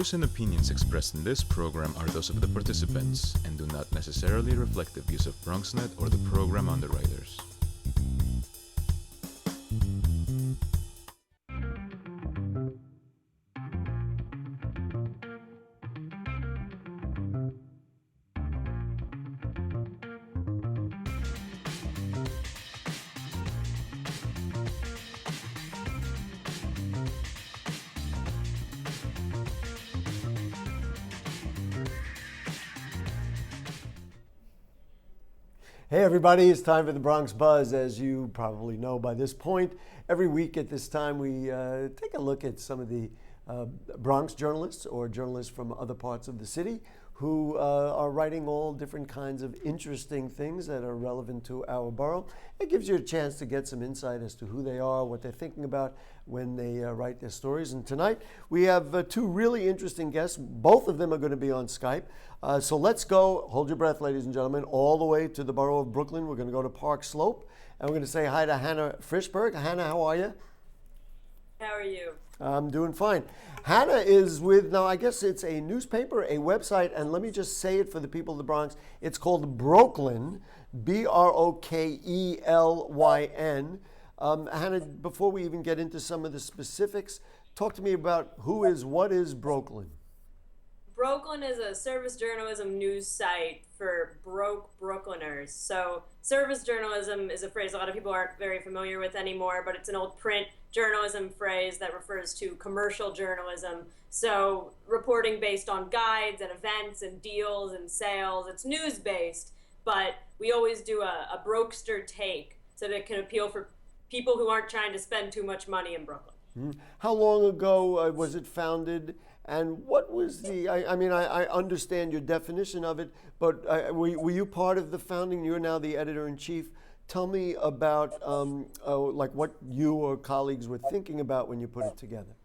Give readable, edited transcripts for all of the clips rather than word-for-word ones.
views and opinions expressed in this program are those of the participants and do not necessarily reflect the views of BronxNet or the program underwriters. Hey everybody, it's time for the Bronx Buzz. As you probably know by this point, every week at this time we take a look at some of the Bronx journalists or journalists from other parts of the city who are writing all different kinds of interesting things that are relevant to our borough. It gives you a chance to get some insight as to who they are, what they're thinking about when they write their stories. And tonight we have two really interesting guests. Both of them are going to be on Skype. So let's go, hold your breath, ladies and gentlemen, all the way to the borough of Brooklyn. We're going to go to Park Slope, and we're going to say hi to Hannah Frischberg. Hannah, how are you? How are you? I'm doing fine. Hannah is with, now I guess it's a newspaper, a website, and let me just say it for the people of the Bronx. It's called Brokelyn, Brokelyn. Hannah, before we even get into some of the specifics, talk to me about what is Brokelyn? Brokelyn is a service journalism news site for broke Brooklyners. So service journalism is a phrase a lot of people aren't very familiar with anymore, but it's an old print journalism phrase that refers to commercial journalism. So reporting based on guides and events and deals and sales. It's news-based, but we always do a brokester take so that it can appeal for people who aren't trying to spend too much money in Brooklyn. How long ago was it founded? And what was I understand your definition of it, but were you part of the founding? You're now the editor-in-chief. Tell me about like what you or colleagues were thinking about when you put it together.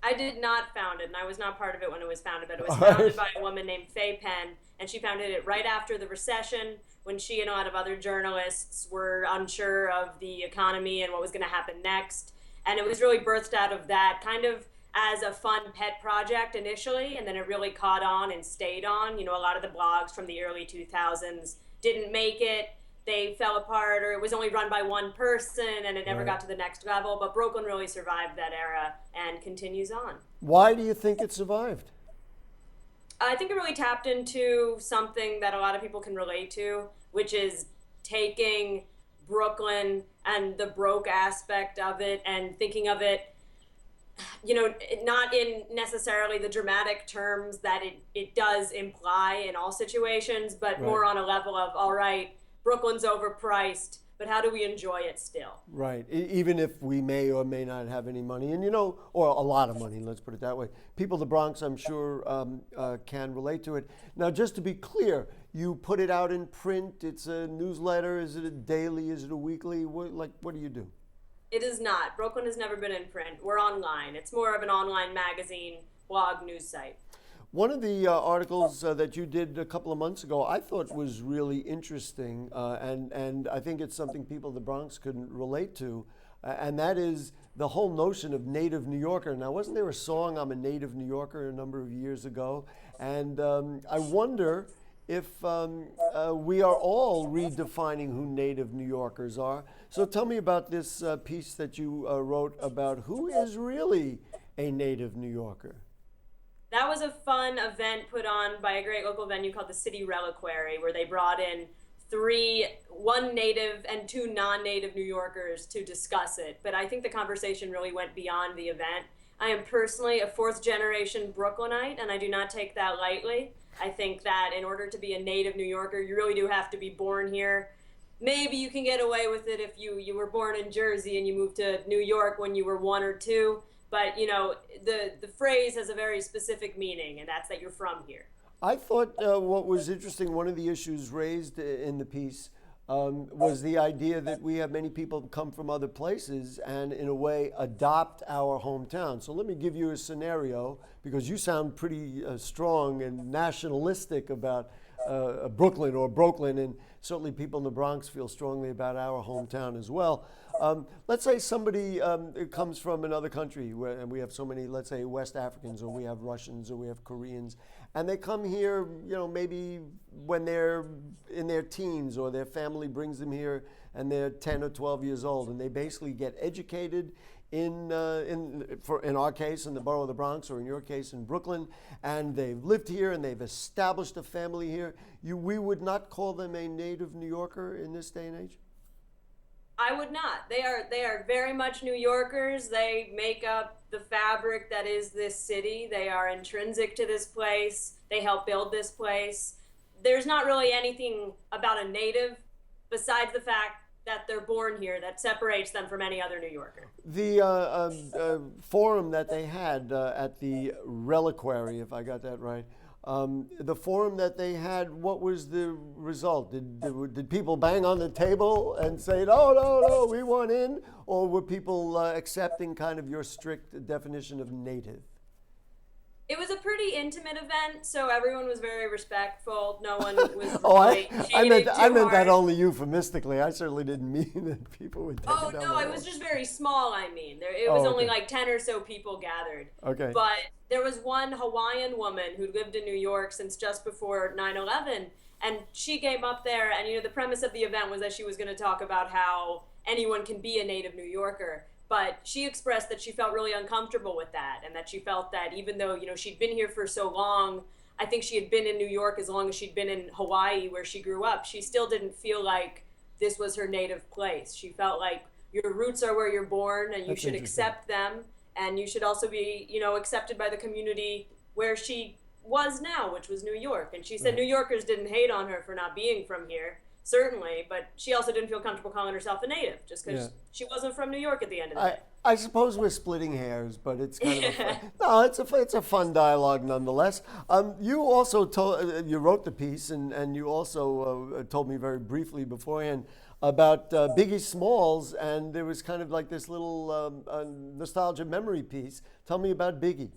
I did not found it, and I was not part of it when it was founded, but it was founded by a woman named Faye Penn, and she founded it right after the recession when she and a lot of other journalists were unsure of the economy and what was going to happen next. And it was really birthed out of that kind of as a fun pet project initially, and then it really caught on and stayed on. You know, a lot of the blogs from the early 2000s didn't make it. They fell apart, or it was only run by one person and it never got to the next level. But Brooklyn really survived that era and continues on. Why do you think it survived? I think it really tapped into something that a lot of people can relate to, which is taking Brooklyn and the broke aspect of it and thinking of it, you know, not in necessarily the dramatic terms that it does imply in all situations, but more on a level of, all right, Brooklyn's overpriced, but how do we enjoy it still? Right, even if we may or may not have any money, and or a lot of money, let's put it that way. People in the Bronx, I'm sure, can relate to it. Now, just to be clear, you put it out in print, it's a newsletter, is it a daily, is it a weekly, what do you do? It is not. Brooklyn has never been in print. We're online. It's more of an online magazine, blog, news site. One of the articles that you did a couple of months ago I thought was really interesting, and I think it's something people in the Bronx can relate to, and that is the whole notion of native New Yorker. Now, wasn't there a song, I'm a Native New Yorker, a number of years ago? And I wonder if we are all redefining who native New Yorkers are. So tell me about this piece that you wrote about who is really a native New Yorker. That was a fun event put on by a great local venue called the City Reliquary, where they brought in one native and two non-native New Yorkers to discuss it. But I think the conversation really went beyond the event. I am personally a fourth-generation Brooklynite, and I do not take that lightly. I think that in order to be a native New Yorker, you really do have to be born here. Maybe you can get away with it if you were born in Jersey and you moved to New York when you were 1 or 2. But, the phrase has a very specific meaning, and that's that you're from here. I thought what was interesting, one of the issues raised in the piece was the idea that we have many people come from other places and, in a way, adopt our hometown. So let me give you a scenario, because you sound pretty strong and nationalistic about Brooklyn or Brooklyn, and certainly people in the Bronx feel strongly about our hometown as well. Let's say somebody comes from another country, and we have so many, let's say West Africans, or we have Russians, or we have Koreans, and they come here, maybe when they're in their teens, or their family brings them here and they're 10 or 12 years old, and they basically get educated in our case in the borough of the Bronx, or in your case in Brooklyn, and they've lived here and they've established a family here. We would not call them a native New Yorker in this day and age? I would not. They are very much New Yorkers. They make up the fabric that is this city. They are intrinsic to this place. They help build this place. There's not really anything about a native besides the fact that they're born here that separates them from any other New Yorker. The forum that they had at the Reliquary, if I got that right, the forum that they had, what was the result? Did people bang on the table and say, no, we want in? Or were people accepting kind of your strict definition of native? It was a pretty intimate event, so everyone was very respectful. No one was I meant that only euphemistically. I certainly didn't mean that people would take it down. No, it was just very small, It was only like 10 or so people gathered. Okay. But there was one Hawaiian woman who lived in New York since just before 9/11, and she came up there, and the premise of the event was that she was going to talk about how anyone can be a native New Yorker. But she expressed that she felt really uncomfortable with that, and that she felt that even though, she'd been here for so long, I think she had been in New York as long as she'd been in Hawaii where she grew up, she still didn't feel like this was her native place. She felt like your roots are where you're born, and you should accept them, and you should also be, accepted by the community where she was now, which was New York. And she said New Yorkers didn't hate on her for not being from here. Certainly, but she also didn't feel comfortable calling herself a native just because she wasn't from New York at the end of the day. I suppose we're splitting hairs, but it's kind of it's a fun dialogue nonetheless. You also you wrote the piece, and you also told me very briefly beforehand about Biggie Smalls, and there was kind of like this little nostalgia memory piece. Tell me about Biggie.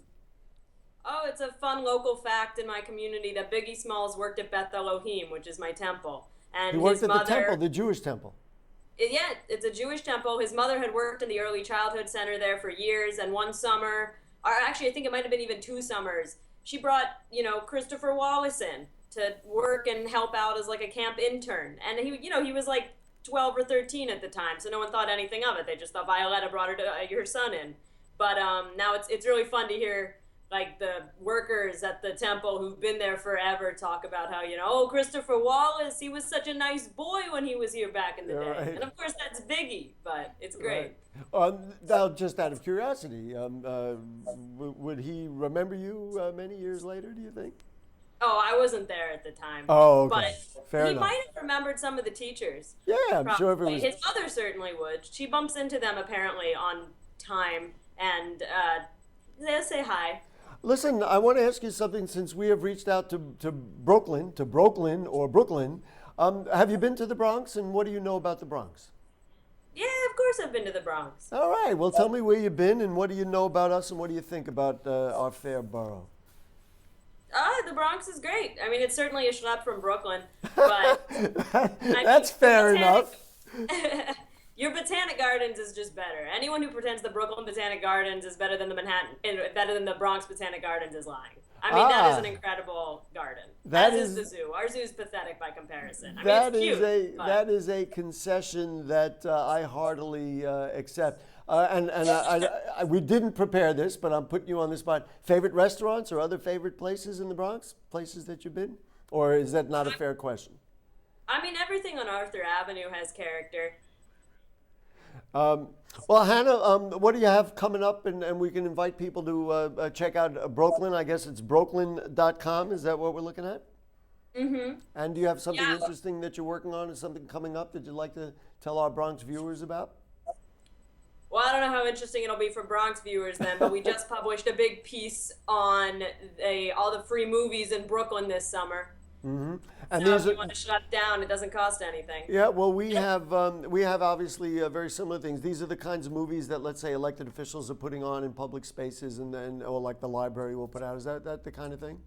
Oh, it's a fun local fact in my community that Biggie Smalls worked at Beth Elohim, which is my temple. And he worked his at mother, the temple, the Jewish temple. It's a Jewish temple. His mother had worked in the early childhood center there for years, and one summer, or actually I think it might have been even 2 summers, she brought, Christopher Wallace in to work and help out as like a camp intern. And he was like 12 or 13 at the time, so no one thought anything of it. They just thought Violetta brought her son in. But now it's really fun to hear like the workers at the temple who've been there forever talk about how, Christopher Wallace, he was such a nice boy when he was here back in the day. Right. And of course that's Biggie, but it's great. Right. Now, just out of curiosity, would he remember you many years later, do you think? Oh, I wasn't there at the time. Oh, okay. But Fair he enough. might have rememberred some of the teachers. Yeah, I'm probably. sure if it was... His mother certainly would. She bumps into them apparently on time, and they'll say hi. Listen, I want to ask you something since we have reached out to Brooklyn. Have you been to the Bronx, and what do you know about the Bronx? Yeah, of course I've been to the Bronx. All right. Well, tell me where you've been, and what do you know about us, and what do you think about our fair borough? The Bronx is great. I mean, it's certainly a schlep from Brooklyn, but... That's fair enough. Your Botanic Gardens is just better. Anyone who pretends the Brooklyn Botanic Gardens is better than the Bronx Botanic Gardens is lying. I mean, that is an incredible garden. As is the zoo. Our zoo is pathetic by comparison. I mean, it's cute, that is a concession that I heartily accept. We didn't prepare this, but I'm putting you on the spot. Favorite restaurants or other favorite places in the Bronx? Places that you've been? Or is that not a fair question? I mean, everything on Arthur Avenue has character. Well, Hannah, what do you have coming up? And we can invite people to check out Brooklyn. I guess it's brooklyn.com. Is that what we're looking at? Mm-hmm. And do you have something interesting that you're working on, or something coming up that you'd like to tell our Bronx viewers about? Well, I don't know how interesting it'll be for Bronx viewers then, but we just published a big piece on all the free movies in Brooklyn this summer. Mm-hmm. And so if you want to shut down, it doesn't cost anything. Yeah, well, we have obviously very similar things. These are the kinds of movies that, let's say, elected officials are putting on in public spaces, or like the library will put out. Is that the kind of thing?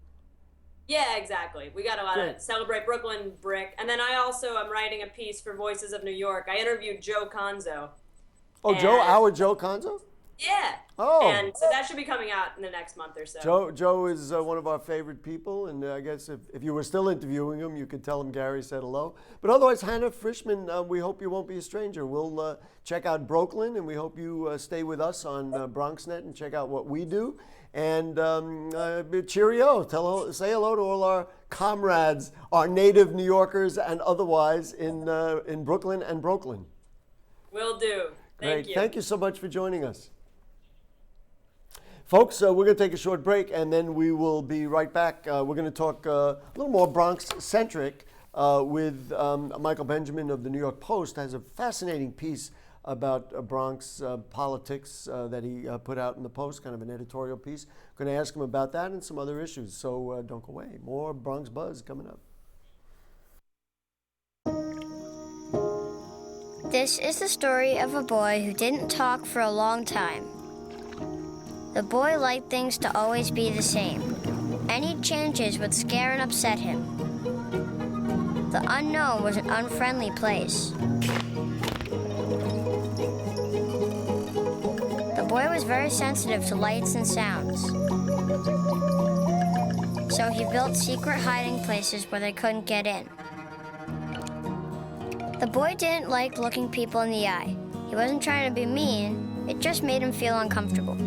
Yeah, exactly. We got a lot Great. of celebrate Brooklyn brick. And then I also am writing a piece for Voices of New York. I interviewed Joe Conzo. Oh, And our Joe Conzo? yeah. Oh. And so that should be coming out in the next month or so. Joe is one of our favorite people, and I guess if you were still interviewing him, you could tell him Gary said hello. But otherwise, Hannah Frischman, we hope you won't be a stranger. We'll check out Brooklyn, and we hope you stay with us on BronxNet and check out what we do. And cheerio! Say hello to all our comrades, our native New Yorkers and otherwise in Brooklyn and Brooklyn. Will do. Thank you. Thank you so much for joining us. Folks, we're going to take a short break, and then we will be right back. We're going to talk a little more Bronx-centric with Michael Benjamin of the New York Post. Has a fascinating piece about Bronx politics that he put out in the Post, kind of an editorial piece. We're going to ask him about that and some other issues. So don't go away. More Bronx Buzz coming up. This is the story of a boy who didn't talk for a long time. The boy liked things to always be the same. Any changes would scare and upset him. The unknown was an unfriendly place. The boy was very sensitive to lights and sounds. So he built secret hiding places where they couldn't get in. The boy didn't like looking people in the eye. He wasn't trying to be mean, it just made him feel uncomfortable.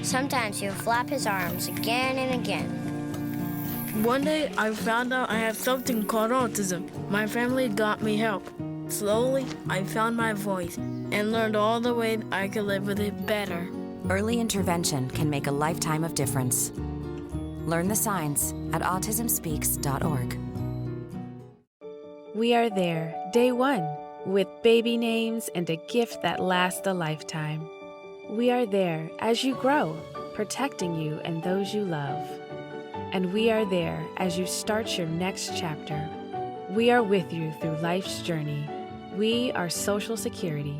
Sometimes he would flap his arms again and again. One day, I found out I had something called autism. My family got me help. Slowly, I found my voice and learned all the ways I could live with it better. Early intervention can make a lifetime of difference. Learn the signs at autismspeaks.org. We are there, day one, with baby names and a gift that lasts a lifetime. We are there as you grow, protecting you and those you love. And we are there as you start your next chapter. We are with you through life's journey. We are Social Security,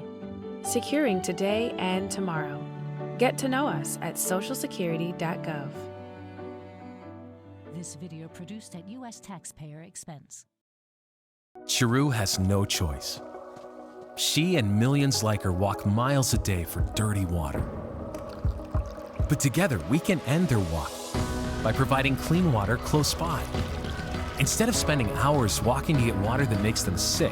securing today and tomorrow. Get to know us at socialsecurity.gov. This video produced at U.S. taxpayer expense. Chiru has no choice. She and millions like her walk miles a day for dirty water. But together, we can end their walk by providing clean water close by. Instead of spending hours walking to get water that makes them sick,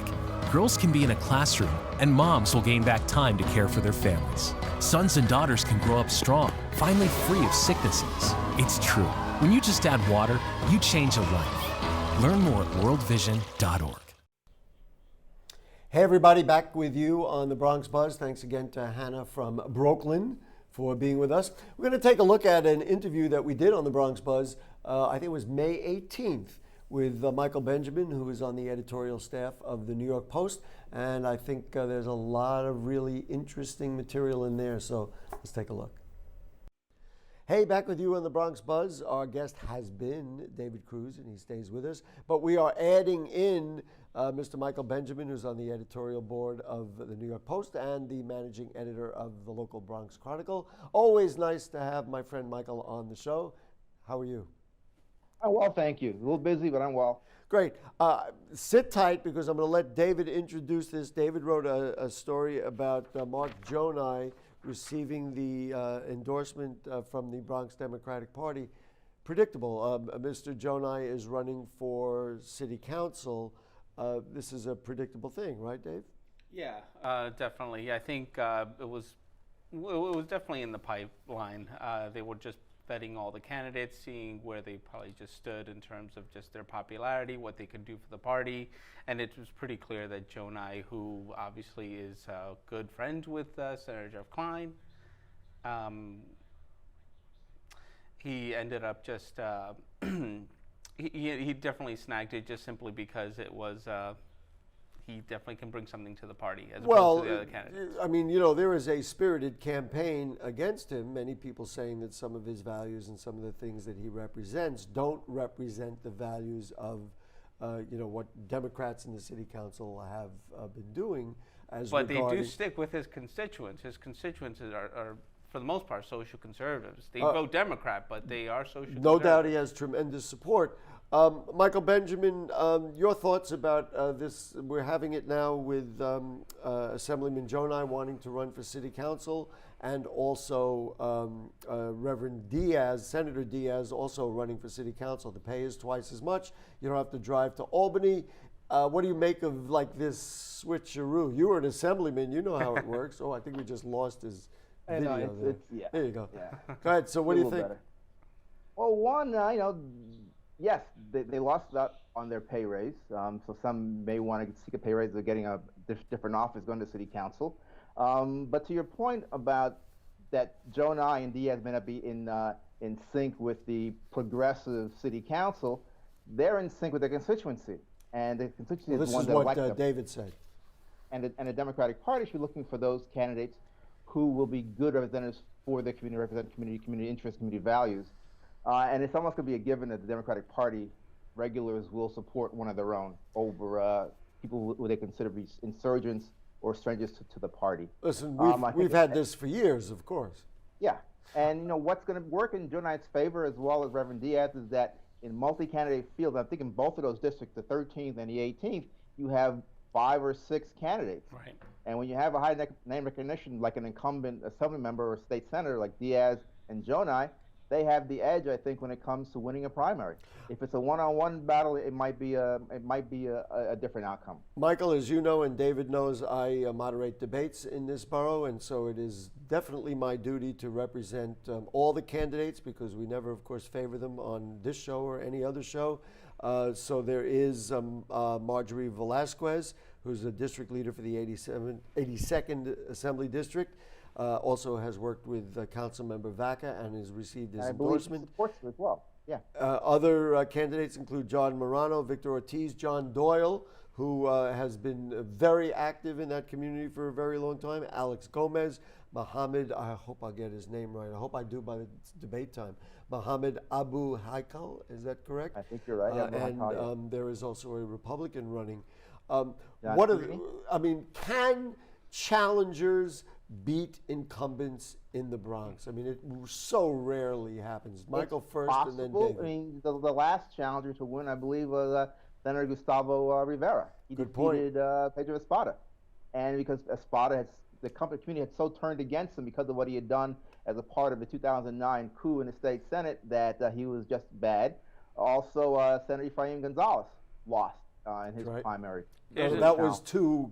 girls can be in a classroom and moms will gain back time to care for their families. Sons and daughters can grow up strong, finally free of sicknesses. It's true. When you just add water, you change a life. Learn more at worldvision.org. Hey everybody, back with you on the Bronx Buzz. Thanks again to Hannah from Brooklyn for being with us. We're going to take a look at an interview that we did on the Bronx Buzz, I think it was May 18th, with Michael Benjamin, who is on the editorial staff of the New York Post. And I think there's a lot of really interesting material in there, so let's take a look. Hey, back with you on the Bronx Buzz. Our guest has been David Cruz, and he stays with us. But we are adding in Mr. Michael Benjamin, who's on the editorial board of the New York Post and the managing editor of the local Bronx Chronicle. Always nice to have my friend Michael on the show. How are you? I'm well, thank you. A little busy, but I'm well. Great. Sit tight because I'm going to let David introduce this. David wrote a story about Mark Jonai receiving the endorsement from the Bronx Democratic Party. Predictable. Mr. Jonai is running for city council. This is a predictable thing, right, Dave? Yeah, definitely. I think it was definitely in the pipeline. They were just vetting all the candidates, seeing where they probably just stood in terms of just their popularity, what they could do for the party, and it was pretty clear that Jonai, who obviously is good friends with Senator Jeff Klein, he ended up just he definitely snagged it just simply because it was he definitely can bring something to the party as opposed to the other candidates. I mean, you know, there is a spirited campaign against him. Many people saying that some of his values and some of the things that he represents don't represent the values of, you know, what Democrats in the city council have been doing. But they do stick with his constituents. His constituents are for the most part, social conservatives. They vote Democrat, but they are social conservatives. No doubt he has tremendous support. Michael Benjamin, your thoughts about this? We're having it now with Assemblyman Jonai wanting to run for city council, and also Reverend Diaz, Senator Diaz, also running for city council. The pay is twice as much. You don't have to drive to Albany. What do you make of like this switcheroo? You were an assemblyman. You know how it works. Oh, I think we just lost his video there. Yeah. There you go. Yeah. Go ahead. So what do you think? Better. Well, one, yes, they lost out on their pay raise. So some may want to seek a pay raise. They're getting a different office going to city council. But to your point about that, Jonai and Diaz may not be in sync with the progressive city council. They're in sync with their constituency, and the constituency is the one that elected them. This is what David said. And the Democratic Party should be looking for those candidates who will be good representatives for their community, represent community interests, community values. And it's almost going to be a given that the Democratic Party regulars will support one of their own over people who they consider to be insurgents or strangers to the party. Listen, we've had this for years, of course. Yeah, and what's going to work in Jonai's favor as well as Reverend Diaz is that in multi-candidate fields, I think in both of those districts, the 13th and the 18th, you have 5 or 6 candidates. Right. And when you have a high name recognition, like an incumbent assembly member or state senator like Diaz and Jonai, they have the edge, I think, when it comes to winning a primary. If it's a one-on-one battle, it might be a different outcome. Michael, as you know and David knows, I moderate debates in this borough, and so it is definitely my duty to represent all the candidates, because we never, of course, favor them on this show or any other show. So there is Marjorie Velasquez, who's a district leader for the 82nd Assembly District. Also has worked with Councilmember Vaca and has received his endorsement. I believe he supports him as well. Yeah. Other candidates include John Morano, Victor Ortiz, John Doyle, who has been very active in that community for a very long time, Alex Gomez, Mohammed, I hope I get his name right, I hope I do by the debate time, Mohammed Abu Haikal, is that correct? I think you're right. And there is also a Republican running. Can challengers beat incumbents in the Bronx? I mean, it so rarely happens. Michael first, possible. and then David. I mean, the last challenger to win, I believe, was Senator Gustavo Rivera. He defeated Pedro Espada, and because the community had so turned against him because of what he had done as a part of the 2009 coup in the state Senate that he was just bad. Also, Senator Efrain Gonzalez lost in his primary. That was to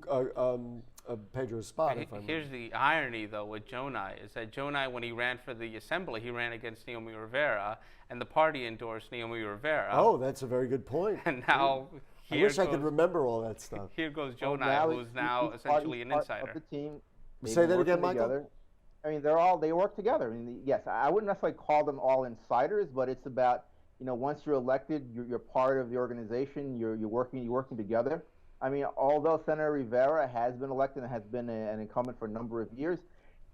Pedro Espada. Here's the irony, though, with Jonai, is that Jonai, when he ran for the assembly, he ran against Naomi Rivera, and the party endorsed Naomi Rivera. Oh, that's a very good point. And now I wish I could remember all that stuff. Here goes Jonai, who's now essentially an insider. Of the team. Say that again, Michael. Together. I mean, they work together. I mean, yes, I wouldn't necessarily call them all insiders, but it's about, once you're elected, you're part of the organization. You're working together. I mean, although Senator Rivera has been elected and has been an incumbent for a number of years,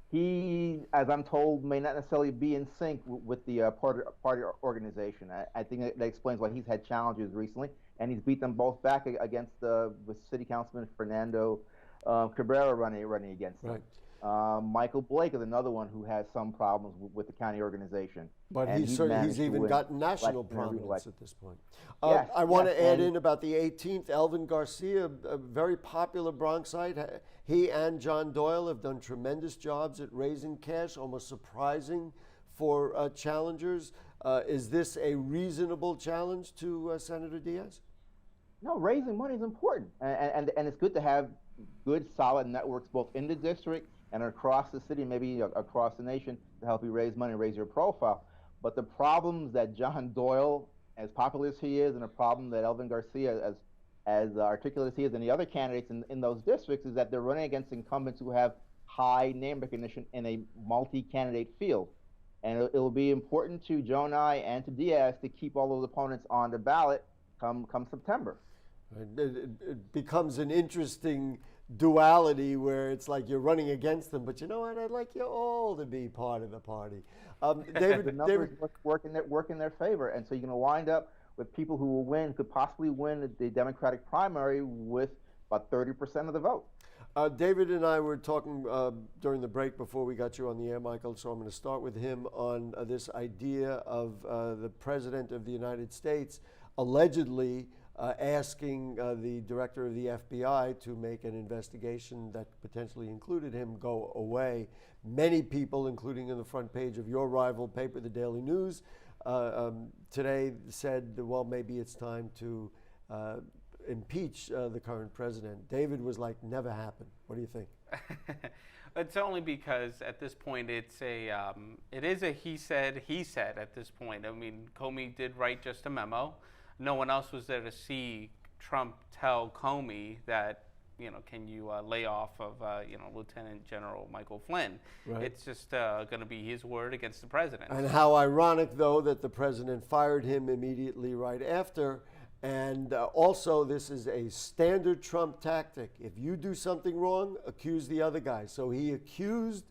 he, as I'm told, may not necessarily be in sync with the party organization. I think that explains why he's had challenges recently, and he's beat them both back against with City Councilman Fernando Cabrera running against him. Right. Michael Blake is another one who has some problems with the county organization. But he's even gotten national prominence at this point. Yes, I want to add in about the 18th, Elvin Garcia, a very popular Bronxite. He and John Doyle have done tremendous jobs at raising cash, almost surprising for challengers. Is this a reasonable challenge to Senator Diaz? No, raising money is important. And it's good to have good, solid networks both in the district and across the city, maybe across the nation, to help you raise money, raise your profile. But the problems that John Doyle, as popular as he is, and the problem that Elvin Garcia, as articulate as he is, and the other candidates in those districts, is that they're running against incumbents who have high name recognition in a multi-candidate field. And it'll be important to Jonai and to Diaz to keep all those opponents on the ballot come September. It becomes an interesting duality where it's like you're running against them, but you know what? I'd like you all to be part of the party. David, the numbers work in their favor, and so you're going to wind up with people who could possibly win the Democratic primary with about 30% of the vote. David and I were talking during the break before we got you on the air, Michael, so I'm going to start with him on this idea of the President of the United States allegedly asking the director of the FBI to make an investigation that potentially included him go away. Many people, including in the front page of your rival paper, the Daily News, today said, well, maybe it's time to impeach the current president. David was like, never happened. What do you think? It's only because at this point it is a he said at this point. I mean, Comey did write just a memo. No one else was there to see Trump tell Comey that, can you lay off of, Lieutenant General Michael Flynn. Right. It's just going to be his word against the president. And how ironic, though, that the president fired him immediately right after. And also, this is a standard Trump tactic. If you do something wrong, accuse the other guy. So he accused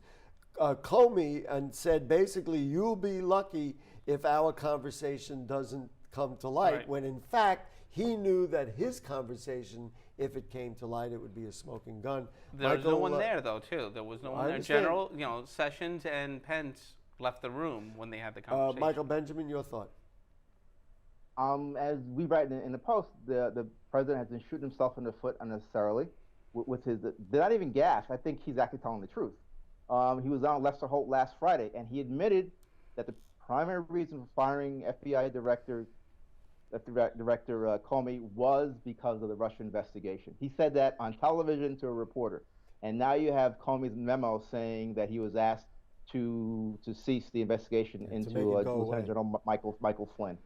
Comey and said, basically, you'll be lucky if our conversation doesn't come to light, Right. when in fact, he knew that his conversation, if it came to light, it would be a smoking gun. There was no one there, though, too. There was no one there. understand. General, Sessions and Pence left the room when they had the conversation. Michael Benjamin, your thought? As we write in the Post, the president has been shooting himself in the foot unnecessarily with his, they're not even gassed. I think he's actually telling the truth. He was on Lester Holt last Friday, and he admitted that the primary reason for firing FBI Director Comey was because of the Russia investigation. He said that on television to a reporter. And now you have Comey's memo saying that he was asked to cease the investigation into Lieutenant General Michael Flynn.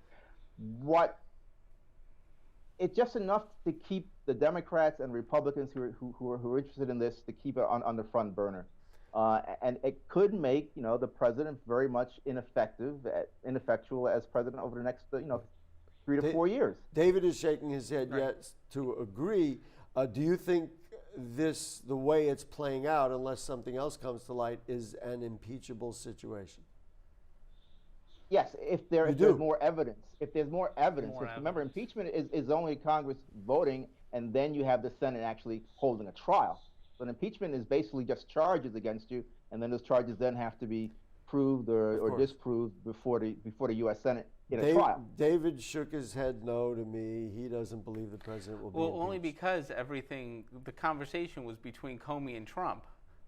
It's just enough to keep the Democrats and Republicans who are interested in this to keep it on the front burner. And it could make, the president very much ineffectual as president over the next, 3 to 4 years. David is shaking his head Right. yes to agree. Do you think the way it's playing out, unless something else comes to light, is an impeachable situation? Yes, if there's more evidence. If there's more evidence. Remember, impeachment is only Congress voting, and then you have the Senate actually holding a trial. So an impeachment is basically just charges against you, and then those charges then have to be proved or disproved before the U.S. Senate in a trial. David shook his head no to me. He doesn't believe the president will be impeached. Only because the conversation was between Comey and Trump.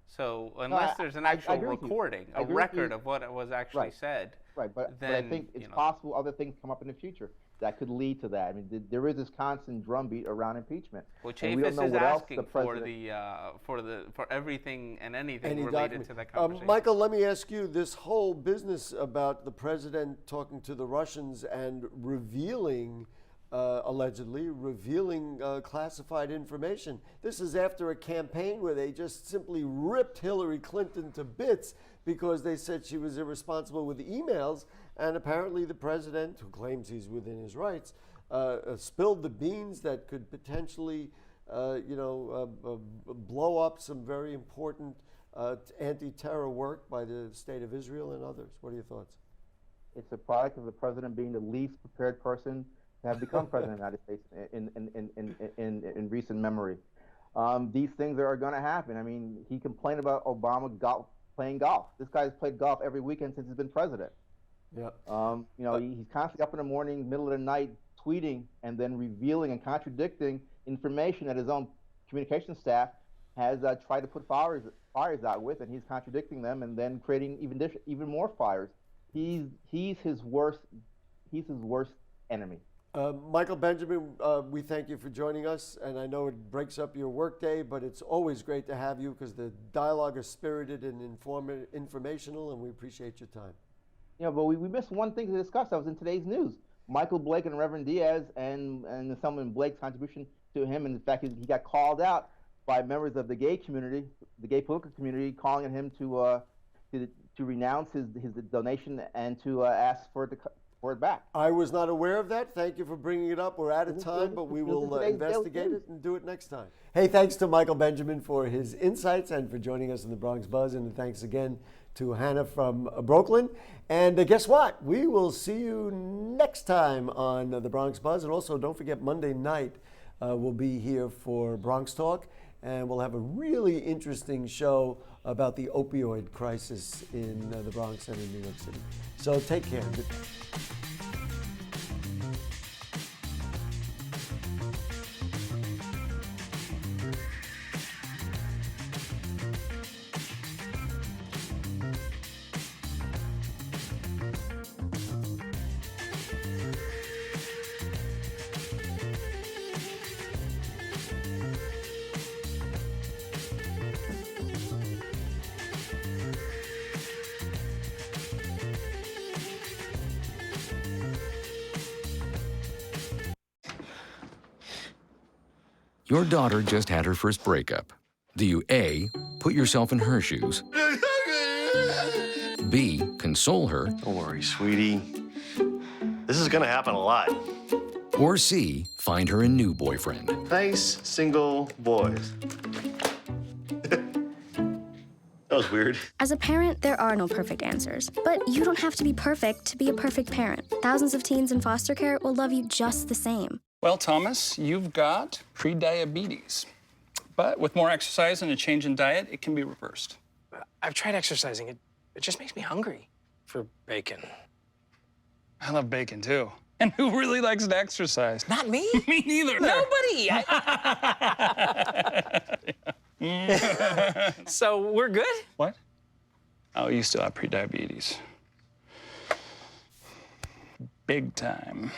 So unless there's an actual recording, a record of what was actually said. Right, but I think it's possible other things come up in the future that could lead to that. I mean, there is this constant drumbeat around impeachment. Well, Chafis is asking for everything and anything related to that conversation. Michael, let me ask you, this whole business about the president talking to the Russians and allegedly revealing classified information. This is after a campaign where they just simply ripped Hillary Clinton to bits because they said she was irresponsible with emails, and apparently the president, who claims he's within his rights, spilled the beans that could potentially blow up some very important anti-terror work by the State of Israel and others. What are your thoughts? It's a product of the president being the least prepared person to have become president of the United States in recent memory. These things are going to happen. I mean, he complained about Obama playing golf. This guy's played golf every weekend since he's been president. Yeah. He's constantly up in the morning, middle of the night, tweeting and then revealing and contradicting information that his own communication staff has tried to put fires out with, and he's contradicting them and then creating even more fires. He's his worst enemy. Michael Benjamin, we thank you for joining us, and I know it breaks up your workday, but it's always great to have you because the dialogue is spirited and informational, and we appreciate your time. But we missed one thing to discuss that was in today's news. Michael Blake and Reverend Diaz and Selman Blake's contribution to him, and in fact, he got called out by members of the gay community, the gay political community, calling on him to renounce his donation and to ask for it back. I was not aware of that. Thank you for bringing it up. We're out of time, but we will investigate it and do it next time. Hey, thanks to Michael Benjamin for his insights and for joining us in the Bronx Buzz, and thanks again to Hannah from Brooklyn. And guess what? We will see you next time on the Bronx Buzz. And also, don't forget Monday night, will be here for Bronx Talk, and we'll have a really interesting show about the opioid crisis in the Bronx and in New York City. So take care. Your daughter just had her first breakup. Do you A, put yourself in her shoes? B, console her? Don't worry, sweetie. This is gonna happen a lot. Or C, find her a new boyfriend? Nice, single boys. That was weird. As a parent, there are no perfect answers. But you don't have to be perfect to be a perfect parent. Thousands of teens in foster care will love you just the same. Well, Thomas, you've got pre-diabetes. But with more exercise and a change in diet, it can be reversed. I've tried exercising. It just makes me hungry for bacon. I love bacon, too. And who really likes to exercise? Not me. Me neither. Nobody. So we're good? What? Oh, you still have pre-diabetes. Big time.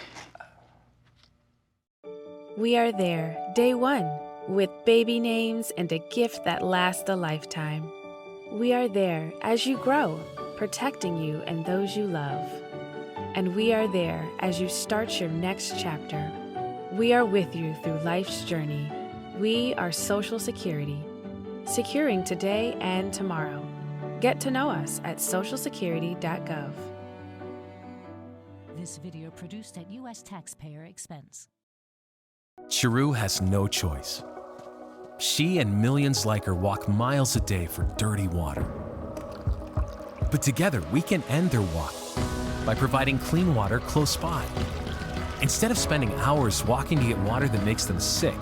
We are there, day one, with baby names and a gift that lasts a lifetime. We are there as you grow, protecting you and those you love. And we are there as you start your next chapter. We are with you through life's journey. We are Social Security, securing today and tomorrow. Get to know us at socialsecurity.gov. This video produced at U.S. taxpayer expense. Chiru has no choice. She and millions like her walk miles a day for dirty water. But together, we can end their walk by providing clean water close by. Instead of spending hours walking to get water that makes them sick,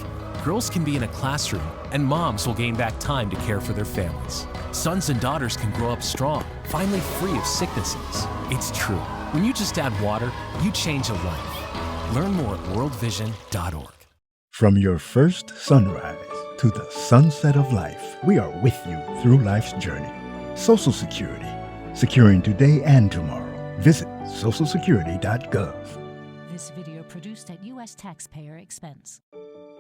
girls can be in a classroom and moms will gain back time to care for their families. Sons and daughters can grow up strong, finally free of sicknesses. It's true. When you just add water, you change a life. Learn more at worldvision.org. From your first sunrise to the sunset of life, we are with you through life's journey. Social Security, securing today and tomorrow. Visit socialsecurity.gov. This video produced at U.S. taxpayer expense.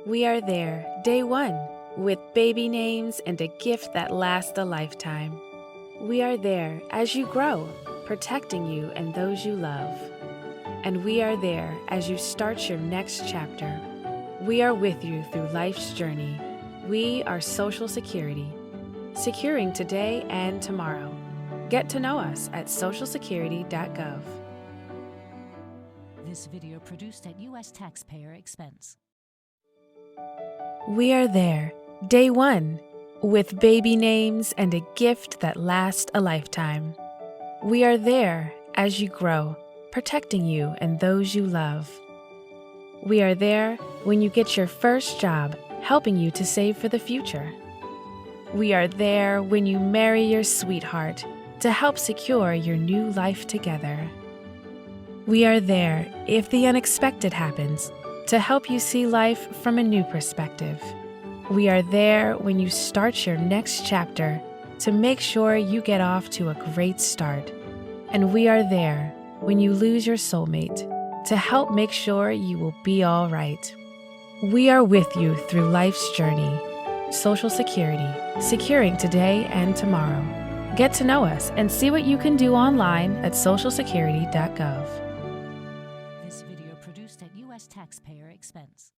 We are there, day one, with baby names and a gift that lasts a lifetime. We are there as you grow, protecting you and those you love. And we are there as you start your next chapter. We are with you through life's journey. We are Social Security, securing today and tomorrow. Get to know us at socialsecurity.gov. This video produced at U.S. taxpayer expense. We are there, day one, with baby names and a gift that lasts a lifetime. We are there as you grow, protecting you and those you love. We are there when you get your first job, helping you to save for the future. We are there when you marry your sweetheart to help secure your new life together. We are there if the unexpected happens to help you see life from a new perspective. We are there when you start your next chapter to make sure you get off to a great start. And we are there when you lose your soulmate to help make sure you will be all right. We are with you through life's journey. Social Security, securing today and tomorrow. Get to know us and see what you can do online at socialsecurity.gov. This video produced at U.S. taxpayer expense.